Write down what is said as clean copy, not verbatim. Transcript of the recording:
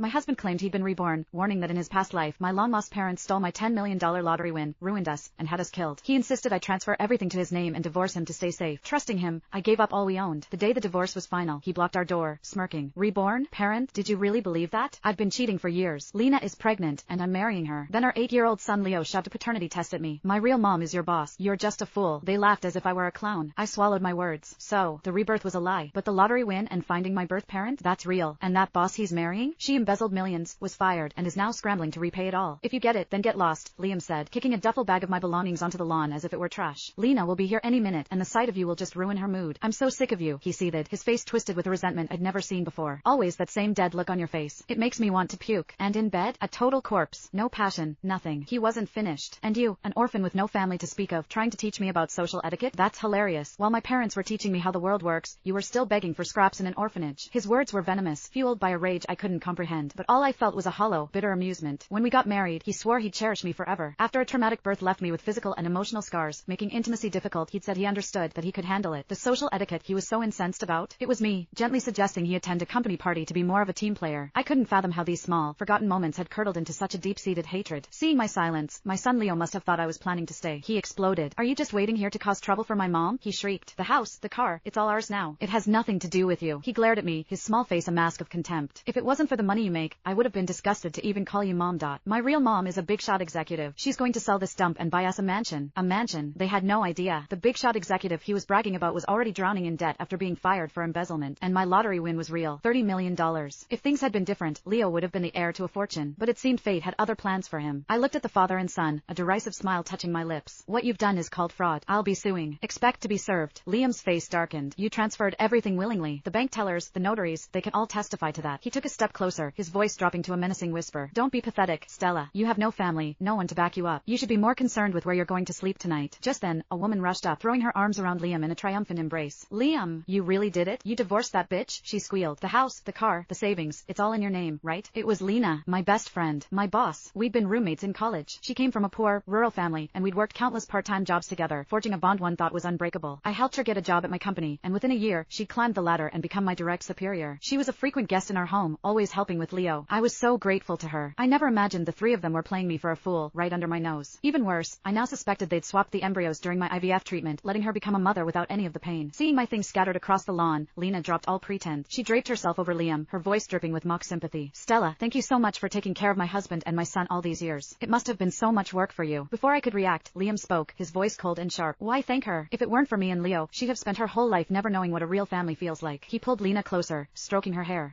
My husband claimed he'd been reborn, warning that in his past life my long-lost parents stole my $10 million lottery win, ruined us, and had us killed. He insisted I transfer everything to his name and divorce him to stay safe. Trusting him, I gave up all we owned. The day the divorce was final, he blocked our door, smirking. Reborn? Parent? Did you really believe that? I've been cheating for years. Lena is pregnant, and I'm marrying her. Then our 8-year-old son Leo shoved a paternity test at me. My real mom is your boss. You're just a fool. They laughed as if I were a clown. I swallowed my words. So, the rebirth was a lie. But the lottery win and finding my birth parent? That's real. And that boss he's marrying? She embezzled millions, was fired, and is now scrambling to repay it all. If you get it, then get lost, Liam said, kicking a duffel bag of my belongings onto the lawn as if it were trash. Lena will be here any minute, and the sight of you will just ruin her mood. I'm so sick of you, he seethed, his face twisted with a resentment I'd never seen before. Always that same dead look on your face. It makes me want to puke. And in bed? A total corpse. No passion. Nothing. He wasn't finished. And you, an orphan with no family to speak of, trying to teach me about social etiquette? That's hilarious. While my parents were teaching me how the world works, you were still begging for scraps in an orphanage. His words were venomous, fueled by a rage I couldn't comprehend. But all I felt was a hollow, bitter amusement. When we got married, he swore he'd cherish me forever. After a traumatic birth left me with physical and emotional scars, making intimacy difficult, he'd said he understood, that he could handle it. The social etiquette he was so incensed about? It was me, gently suggesting he attend a company party to be more of a team player. I couldn't fathom how these small, forgotten moments had curdled into such a deep-seated hatred. Seeing my silence, my son Leo must have thought I was planning to stay. He exploded. Are you just waiting here to cause trouble for my mom? He shrieked. The house, the car, it's all ours now. It has nothing to do with you. He glared at me, his small face a mask of contempt. If it wasn't for the money you make, I would have been disgusted to even call you mom. My real mom is a big shot executive. She's going to sell this dump and buy us a mansion. A mansion? They had no idea. The big shot executive he was bragging about was already drowning in debt after being fired for embezzlement, and my lottery win was real. $30 million. If things had been different, Leo would have been the heir to a fortune, but it seemed fate had other plans for him. I looked at the father and son, a derisive smile touching my lips. What you've done is called fraud. I'll be suing. Expect to be served. Liam's face darkened. You transferred everything willingly. The bank tellers, the notaries, they can all testify to that. He took a step closer, his voice dropping to a menacing whisper. Don't be pathetic, Stella. You have no family, no one to back you up. You should be more concerned with where you're going to sleep tonight. Just then, a woman rushed up, throwing her arms around Liam in a triumphant embrace. Liam, you really did it? You divorced that bitch? She squealed. The house, the car, the savings, it's all in your name, right? It was Lena, my best friend, my boss. We'd been roommates in college. She came from a poor, rural family, and we'd worked countless part-time jobs together, forging a bond one thought was unbreakable. I helped her get a job at my company, and within a year, she'd climbed the ladder and become my direct superior. She was a frequent guest in our home, always helping with Leo. I was so grateful to her. I never imagined the three of them were playing me for a fool, right under my nose. Even worse, I now suspected they'd swapped the embryos during my IVF treatment, letting her become a mother without any of the pain. Seeing my things scattered across the lawn, Lena dropped all pretense. She draped herself over Liam, her voice dripping with mock sympathy. Stella, thank you so much for taking care of my husband and my son all these years. It must have been so much work for you. Before I could react, Liam spoke, his voice cold and sharp. Why thank her? If it weren't for me and Leo, she'd have spent her whole life never knowing what a real family feels like. He pulled Lena closer, stroking her hair.